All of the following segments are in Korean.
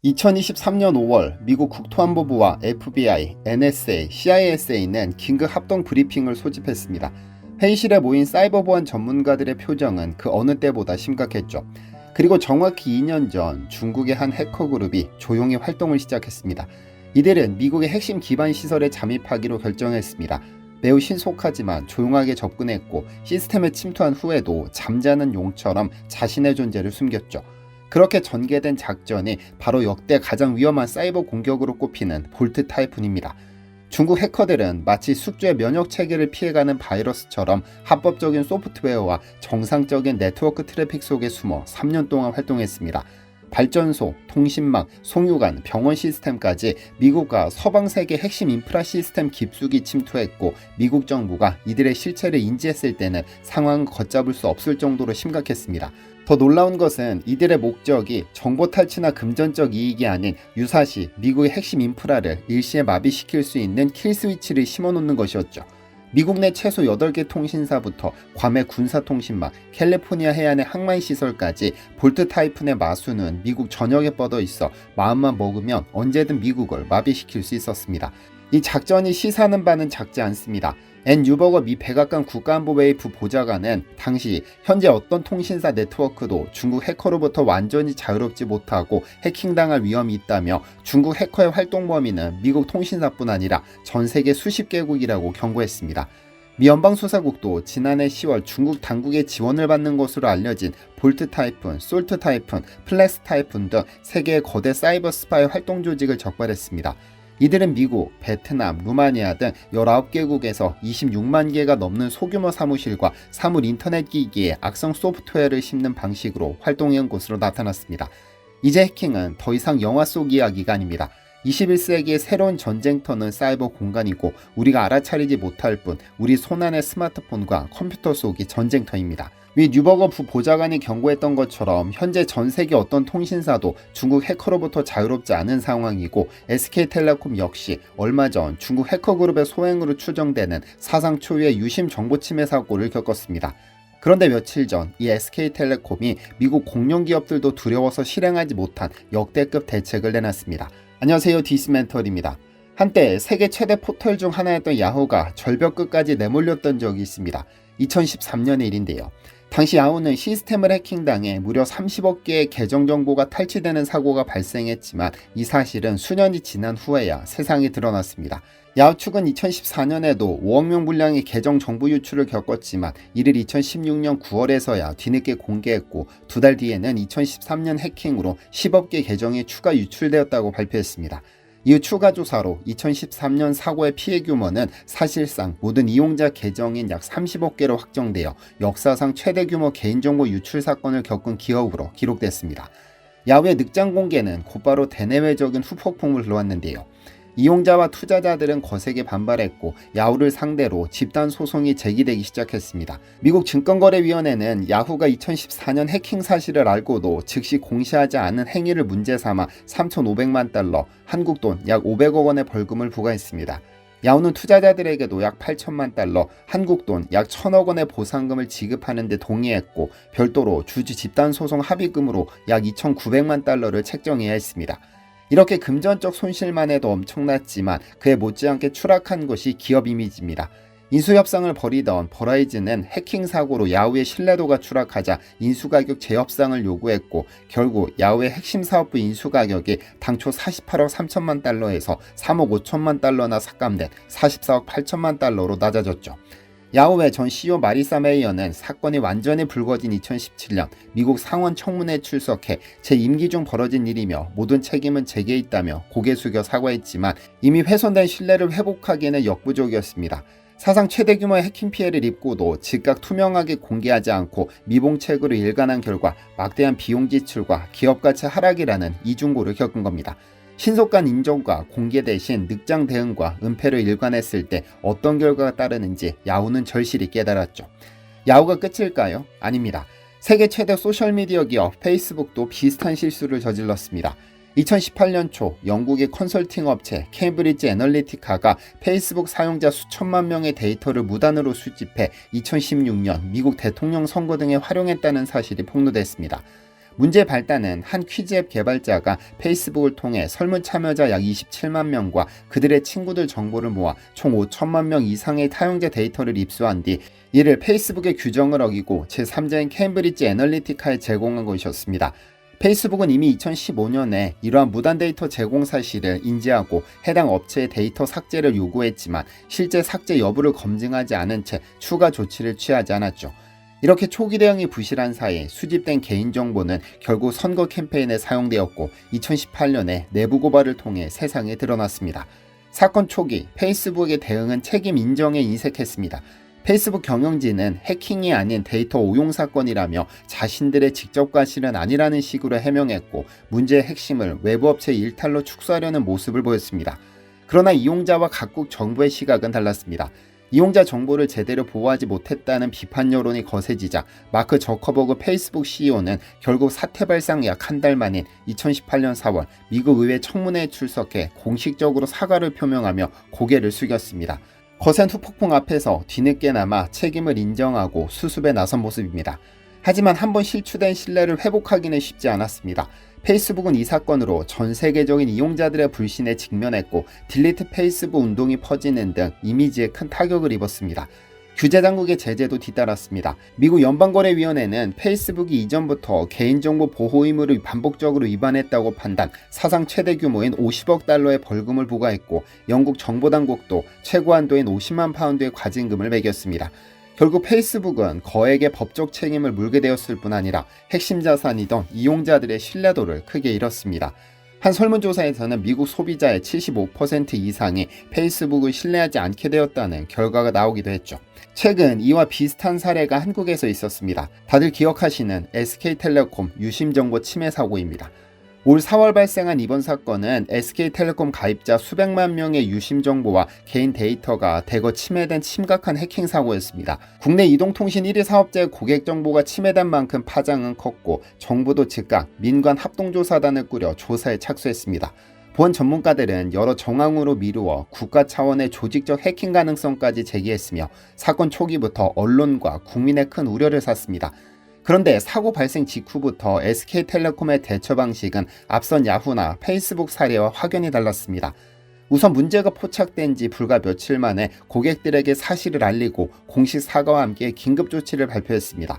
2023년 5월 미국 국토안보부와 FBI, NSA, CISA는 긴급 합동 브리핑을 소집했습니다. 회의실에 모인 사이버 보안 전문가들의 표정은 그 어느 때보다 심각했죠. 그리고 정확히 2년 전 중국의 한 해커 그룹이 조용히 활동을 시작했습니다. 이들은 미국의 핵심 기반 시설에 잠입하기로 결정했습니다. 매우 신속하지만 조용하게 접근했고 시스템에 침투한 후에도 잠자는 용처럼 자신의 존재를 숨겼죠. 그렇게 전개된 작전이 바로 역대 가장 위험한 사이버 공격으로 꼽히는 볼트 타이푼입니다. 중국 해커들은 마치 숙주의 면역 체계를 피해가는 바이러스처럼 합법적인 소프트웨어와 정상적인 네트워크 트래픽 속에 숨어 3년 동안 활동했습니다. 발전소, 통신망, 송유관, 병원 시스템까지 미국과 서방 세계 핵심 인프라 시스템 깊숙이 침투했고 미국 정부가 이들의 실체를 인지했을 때는 상황을 걷잡을 수 없을 정도로 심각했습니다. 더 놀라운 것은 이들의 목적이 정보 탈취나 금전적 이익이 아닌 유사시 미국의 핵심 인프라를 일시에 마비시킬 수 있는 킬스위치를 심어놓는 것이었죠. 미국 내 최소 8개 통신사부터 괌의 군사통신망, 캘리포니아 해안의 항만시설까지 볼트 타이푼의 마수는 미국 전역에 뻗어 있어 마음만 먹으면 언제든 미국을 마비시킬 수 있었습니다. 이 작전이 시사하는 바는 작지 않습니다. 앤 뉴버거 미 백악관 국가안보회의 부보좌관은 당시 현재 어떤 통신사 네트워크도 중국 해커로부터 완전히 자유롭지 못하고 해킹당할 위험이 있다며 중국 해커의 활동 범위는 미국 통신사뿐 아니라 전 세계 수십 개국이라고 경고했습니다. 미 연방수사국도 지난해 10월 중국 당국의 지원을 받는 것으로 알려진 볼트 타이푼, 솔트 타이푼, 플렉스 타이푼 등 세계의 거대 사이버 스파이 활동 조직을 적발했습니다. 이들은 미국, 베트남, 루마니아 등 19개국에서 26만 개가 넘는 소규모 사무실과 사물 인터넷 기기에 악성 소프트웨어를 심는 방식으로 활동한 것으로 나타났습니다. 이제 해킹은 더 이상 영화 속 이야기가 아닙니다. 21세기의 새로운 전쟁터는 사이버 공간이고 우리가 알아차리지 못할 뿐 우리 손안의 스마트폰과 컴퓨터 속이 전쟁터입니다. 미 뉴버거 부보좌관이 경고했던 것처럼 현재 전 세계 어떤 통신사도 중국 해커로부터 자유롭지 않은 상황이고 SK텔레콤 역시 얼마 전 중국 해커 그룹의 소행으로 추정되는 사상 초유의 유심 정보 침해 사고를 겪었습니다. 그런데 며칠 전 이 SK텔레콤이 미국 공룡 기업들도 두려워서 실행하지 못한 역대급 대책을 내놨습니다. 안녕하세요, 디스멘털입니다. 한때 세계 최대 포털 중 하나였던 야후가 절벽 끝까지 내몰렸던 적이 있습니다. 2013년의 일인데요. 당시 야후는 시스템을 해킹당해 무려 30억 개의 계정 정보가 탈취되는 사고가 발생했지만 이 사실은 수년이 지난 후에야 세상에 드러났습니다. 야후 측은 2014년에도 5억 명 분량의 계정 정보 유출을 겪었지만 이를 2016년 9월에서야 뒤늦게 공개했고 두 달 뒤에는 2013년 해킹으로 10억 개 계정이 추가 유출되었다고 발표했습니다. 이후 추가 조사로 2013년 사고의 피해 규모는 사실상 모든 이용자 계정인 약 30억 개로 확정되어 역사상 최대 규모 개인정보 유출 사건을 겪은 기업으로 기록됐습니다. 야후의 늑장 공개는 곧바로 대내외적인 후폭풍을 불러왔는데요. 이용자와 투자자들은 거세게 반발했고 야후를 상대로 집단 소송이 제기되기 시작했습니다. 미국 증권거래위원회는 야후가 2014년 해킹 사실을 알고도 즉시 공시하지 않은 행위를 문제 삼아 3,500만 달러, 한국 돈 약 500억 원의 벌금을 부과했습니다. 야후는 투자자들에게도 약 8천만 달러, 한국 돈 약 1,000억 원의 보상금을 지급하는 데 동의했고 별도로 주주 집단 소송 합의금으로 약 2,900만 달러를 책정해야 했습니다. 이렇게 금전적 손실만 해도 엄청났지만 그에 못지않게 추락한 것이 기업 이미지입니다. 인수협상을 벌이던 버라이즌은 해킹 사고로 야후의 신뢰도가 추락하자 인수가격 재협상을 요구했고 결국 야후의 핵심 사업부 인수가격이 당초 48억 3천만 달러에서 3억 5천만 달러나 삭감된 44억 8천만 달러로 낮아졌죠. 야후의 전 CEO 마리사 메이어는 사건이 완전히 불거진 2017년 미국 상원 청문회에 출석해 제 임기 중 벌어진 일이며 모든 책임은 제게 있다며 고개 숙여 사과했지만 이미 훼손된 신뢰를 회복하기에는 역부족이었습니다. 사상 최대 규모의 해킹 피해를 입고도 즉각 투명하게 공개하지 않고 미봉책으로 일관한 결과 막대한 비용 지출과 기업 가치 하락이라는 이중고를 겪은 겁니다. 신속한 인정과 공개 대신 늑장 대응과 은폐를 일관했을 때 어떤 결과가 따르는지 야후는 절실히 깨달았죠. 야후가 끝일까요? 아닙니다. 세계 최대 소셜미디어 기업 페이스북도 비슷한 실수를 저질렀습니다. 2018년 초 영국의 컨설팅 업체 케임브리지 애널리티카가 페이스북 사용자 수천만 명의 데이터를 무단으로 수집해 2016년 미국 대통령 선거 등에 활용했다는 사실이 폭로됐습니다. 문제의 발단은 한 퀴즈앱 개발자가 페이스북을 통해 설문 참여자 약 27만 명과 그들의 친구들 정보를 모아 총 5천만 명 이상의 타용자 데이터를 입수한 뒤 이를 페이스북의 규정을 어기고 제3자인 캠브리지 애널리티카에 제공한 것이었습니다. 페이스북은 이미 2015년에 이러한 무단 데이터 제공 사실을 인지하고 해당 업체의 데이터 삭제를 요구했지만 실제 삭제 여부를 검증하지 않은 채 추가 조치를 취하지 않았죠. 이렇게 초기 대응이 부실한 사이 수집된 개인정보는 결국 선거 캠페인에 사용되었고 2018년에 내부 고발을 통해 세상에 드러났습니다. 사건 초기 페이스북의 대응은 책임 인정에 인색했습니다. 페이스북 경영진은 해킹이 아닌 데이터 오용 사건이라며 자신들의 직접 과실은 아니라는 식으로 해명했고 문제의 핵심을 외부 업체 일탈로 축소하려는 모습을 보였습니다. 그러나 이용자와 각국 정부의 시각은 달랐습니다. 이용자 정보를 제대로 보호하지 못했다는 비판 여론이 거세지자 마크 저커버그 페이스북 CEO는 결국 사태 발생 약 한 달 만인 2018년 4월 미국 의회 청문회에 출석해 공식적으로 사과를 표명하며 고개를 숙였습니다. 거센 후폭풍 앞에서 뒤늦게나마 책임을 인정하고 수습에 나선 모습입니다. 하지만 한번 실추된 신뢰를 회복하기는 쉽지 않았습니다. 페이스북은 이 사건으로 전 세계적인 이용자들의 불신에 직면했고 딜리트 페이스북 운동이 퍼지는 등 이미지에 큰 타격을 입었습니다. 규제 당국의 제재도 뒤따랐습니다. 미국 연방거래위원회는 페이스북이 이전부터 개인정보 보호 의무를 반복적으로 위반했다고 판단, 사상 최대 규모인 50억 달러의 벌금을 부과했고 영국 정보당국도 최고 한도인 50만 파운드의 과징금을 매겼습니다. 결국 페이스북은 거액의 법적 책임을 물게 되었을 뿐 아니라 핵심 자산이던 이용자들의 신뢰도를 크게 잃었습니다. 한 설문조사에서는 미국 소비자의 75% 이상이 페이스북을 신뢰하지 않게 되었다는 결과가 나오기도 했죠. 최근 이와 비슷한 사례가 한국에서 있었습니다. 다들 기억하시는 SK텔레콤 유심정보 침해 사고입니다. 올 4월 발생한 이번 사건은 SK텔레콤 가입자 수백만 명의 유심 정보와 개인 데이터가 대거 침해된 심각한 해킹 사고였습니다. 국내 이동통신 1위 사업자의 고객 정보가 침해된 만큼 파장은 컸고 정부도 즉각 민관 합동조사단을 꾸려 조사에 착수했습니다. 보안 전문가들은 여러 정황으로 미루어 국가 차원의 조직적 해킹 가능성까지 제기했으며 사건 초기부터 언론과 국민의 큰 우려를 샀습니다. 그런데 사고 발생 직후부터 SK텔레콤의 대처 방식은 앞선 야후나 페이스북 사례와 확연히 달랐습니다. 우선 문제가 포착된 지 불과 며칠 만에 고객들에게 사실을 알리고 공식 사과와 함께 긴급 조치를 발표했습니다.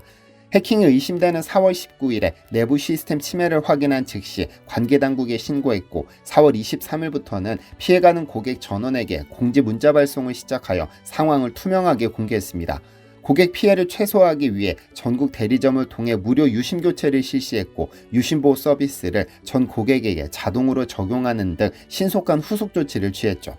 해킹이 의심되는 4월 19일에 내부 시스템 침해를 확인한 즉시 관계당국에 신고했고 4월 23일부터는 피해가는 고객 전원에게 공지 문자 발송을 시작하여 상황을 투명하게 공개했습니다. 고객 피해를 최소화하기 위해 전국 대리점을 통해 무료 유심 교체를 실시했고 유심보호 서비스를 전 고객에게 자동으로 적용하는 등 신속한 후속 조치를 취했죠.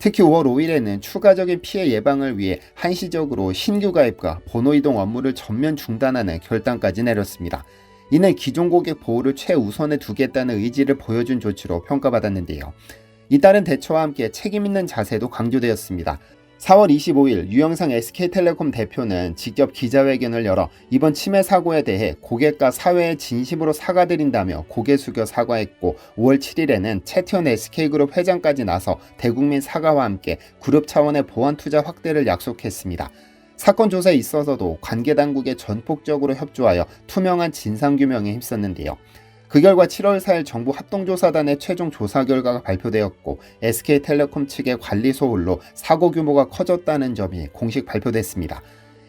특히 5월 5일에는 추가적인 피해 예방을 위해 한시적으로 신규 가입과 번호 이동 업무를 전면 중단하는 결단까지 내렸습니다. 이는 기존 고객 보호를 최우선에 두겠다는 의지를 보여준 조치로 평가받았는데요. 이따른 대처와 함께 책임 있는 자세도 강조되었습니다. 4월 25일 유영상 SK텔레콤 대표는 직접 기자회견을 열어 이번 침해 사고에 대해 고객과 사회에 진심으로 사과드린다며 고개 숙여 사과했고 5월 7일에는 최태원 SK그룹 회장까지 나서 대국민 사과와 함께 그룹 차원의 보안 투자 확대를 약속했습니다. 사건 조사에 있어서도 관계당국에 전폭적으로 협조하여 투명한 진상규명에 힘썼는데요. 그 결과 7월 4일 정부 합동조사단의 최종 조사 결과가 발표되었고 SK텔레콤 측의 관리 소홀로 사고 규모가 커졌다는 점이 공식 발표됐습니다.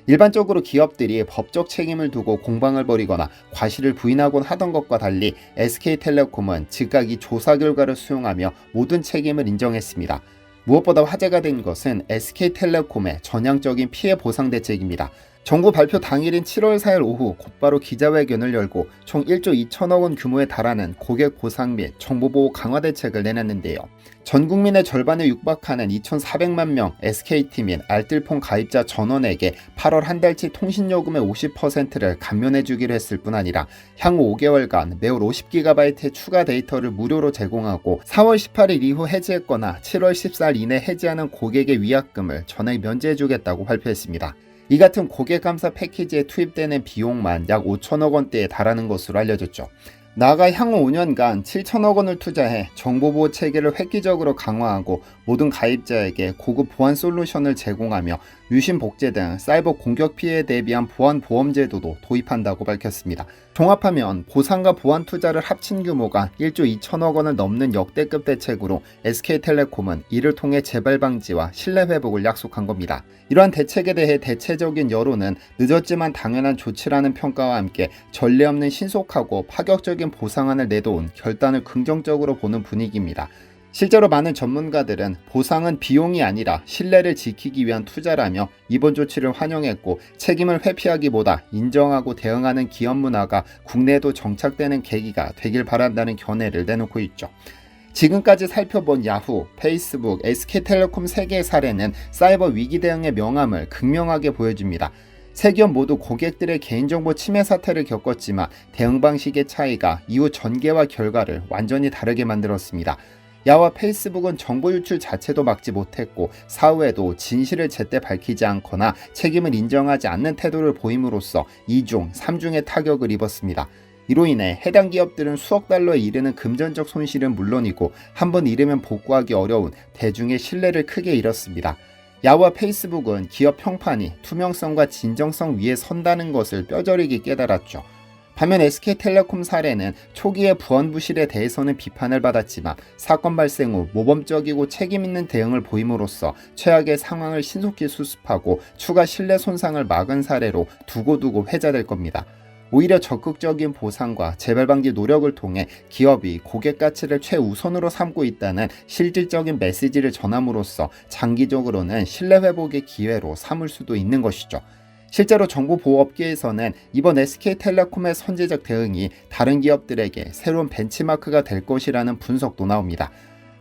일반적으로 기업들이 법적 책임을 두고 공방을 벌이거나 과실을 부인하곤 하던 것과 달리 SK텔레콤은 즉각 이 조사 결과를 수용하며 모든 책임을 인정했습니다. 무엇보다 화제가 된 것은 SK텔레콤의 전향적인 피해 보상 대책입니다. 정부 발표 당일인 7월 4일 오후 곧바로 기자회견을 열고 총 1조 2천억 원 규모에 달하는 고객 보상 및 정보보호 강화 대책을 내놨는데요. 전 국민의 절반에 육박하는 2,400만 명 SKT 및 알뜰폰 가입자 전원에게 8월 한 달치 통신요금의 50%를 감면해주기로 했을 뿐 아니라 향후 5개월간 매월 50GB의 추가 데이터를 무료로 제공하고 4월 18일 이후 해지했거나 7월 14일 이내 해지하는 고객의 위약금을 전액 면제해주겠다고 발표했습니다. 이 같은 고객 감사 패키지에 투입되는 비용만 약 5천억 원대에 달하는 것으로 알려졌죠. 나아가 향후 5년간 7천억 원을 투자해 정보보호 체계를 획기적으로 강화하고 모든 가입자에게 고급 보안 솔루션을 제공하며 유심 복제 등 사이버 공격 피해에 대비한 보안 보험 제도도 도입한다고 밝혔습니다. 종합하면 보상과 보완 투자를 합친 규모가 1조 2천억 원을 넘는 역대급 대책으로 SK텔레콤은 이를 통해 재발 방지와 신뢰 회복을 약속한 겁니다. 이러한 대책에 대해 대체적인 여론은 늦었지만 당연한 조치라는 평가와 함께 전례 없는 신속하고 파격적인 보상안을 내놓은 결단을 긍정적으로 보는 분위기입니다. 실제로 많은 전문가들은 보상은 비용이 아니라 신뢰를 지키기 위한 투자라며 이번 조치를 환영했고, 책임을 회피하기보다 인정하고 대응하는 기업 문화가 국내에도 정착되는 계기가 되길 바란다는 견해를 내놓고 있죠. 지금까지 살펴본 야후, 페이스북, SK텔레콤 3개의 사례는 사이버 위기 대응의 명암을 극명하게 보여줍니다. 세 기업 모두 고객들의 개인정보 침해 사태를 겪었지만 대응 방식의 차이가 이후 전개와 결과를 완전히 다르게 만들었습니다. 야와 페이스북은 정보 유출 자체도 막지 못했고, 사후에도 진실을 제때 밝히지 않거나 책임을 인정하지 않는 태도를 보임으로써 2중, 3중의 타격을 입었습니다. 이로 인해 해당 기업들은 수억 달러에 이르는 금전적 손실은 물론이고 한번 잃으면 복구하기 어려운 대중의 신뢰를 크게 잃었습니다. 야와 페이스북은 기업 평판이 투명성과 진정성 위에 선다는 것을 뼈저리게 깨달았죠. 반면 SK텔레콤 사례는 초기의 부언부실에 대해서는 비판을 받았지만 사건 발생 후 모범적이고 책임있는 대응을 보임으로써 최악의 상황을 신속히 수습하고 추가 신뢰 손상을 막은 사례로 두고두고 회자될 겁니다. 오히려 적극적인 보상과 재발 방지 노력을 통해 기업이 고객 가치를 최우선으로 삼고 있다는 실질적인 메시지를 전함으로써 장기적으로는 신뢰 회복의 기회로 삼을 수도 있는 것이죠. 실제로 정보보호업계에서는 이번 SK텔레콤의 선제적 대응이 다른 기업들에게 새로운 벤치마크가 될 것이라는 분석도 나옵니다.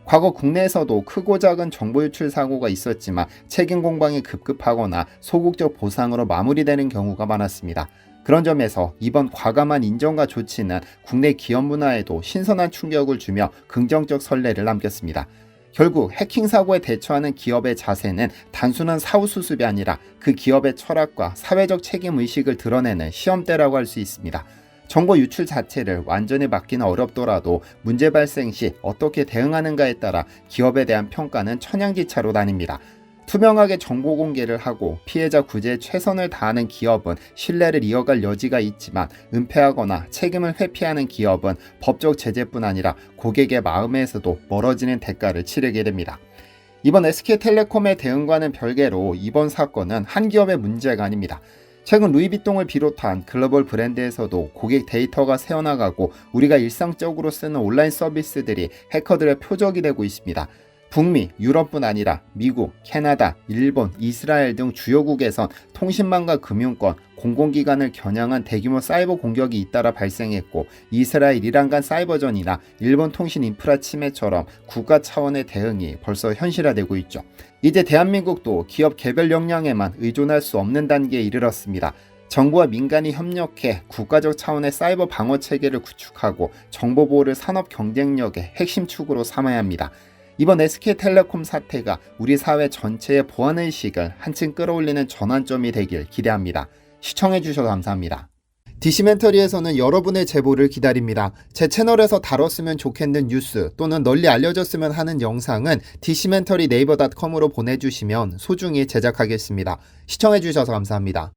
과거 국내에서도 크고 작은 정보 유출 사고가 있었지만 책임 공방이 급급하거나 소극적 보상으로 마무리되는 경우가 많았습니다. 그런 점에서 이번 과감한 인정과 조치는 국내 기업 문화에도 신선한 충격을 주며 긍정적 선례를 남겼습니다. 결국 해킹 사고에 대처하는 기업의 자세는 단순한 사후 수습이 아니라 그 기업의 철학과 사회적 책임 의식을 드러내는 시험대라고 할 수 있습니다. 정보 유출 자체를 완전히 막기는 어렵더라도 문제 발생 시 어떻게 대응하는가에 따라 기업에 대한 평가는 천양지차로 나뉩니다. 투명하게 정보 공개를 하고 피해자 구제에 최선을 다하는 기업은 신뢰를 이어갈 여지가 있지만, 은폐하거나 책임을 회피하는 기업은 법적 제재뿐 아니라 고객의 마음에서도 멀어지는 대가를 치르게 됩니다. 이번 SK텔레콤의 대응과는 별개로 이번 사건은 한 기업의 문제가 아닙니다. 최근 루이비통을 비롯한 글로벌 브랜드에서도 고객 데이터가 새어나가고 우리가 일상적으로 쓰는 온라인 서비스들이 해커들의 표적이 되고 있습니다. 북미, 유럽뿐 아니라 미국, 캐나다, 일본, 이스라엘 등 주요국에선 통신망과 금융권, 공공기관을 겨냥한 대규모 사이버 공격이 잇따라 발생했고, 이스라엘 이란 간 사이버전이나 일본 통신 인프라 침해처럼 국가 차원의 대응이 벌써 현실화되고 있죠. 이제 대한민국도 기업 개별 역량에만 의존할 수 없는 단계에 이르렀습니다. 정부와 민간이 협력해 국가적 차원의 사이버 방어 체계를 구축하고 정보보호를 산업 경쟁력의 핵심 축으로 삼아야 합니다. 이번 SK텔레콤 사태가 우리 사회 전체의 보안의식을 한층 끌어올리는 전환점이 되길 기대합니다. 시청해주셔서 감사합니다. 디시멘터리에서는 여러분의 제보를 기다립니다. 제 채널에서 다뤘으면 좋겠는 뉴스 또는 널리 알려졌으면 하는 영상은 디시멘터리 네이버.com으로 보내주시면 소중히 제작하겠습니다. 시청해주셔서 감사합니다.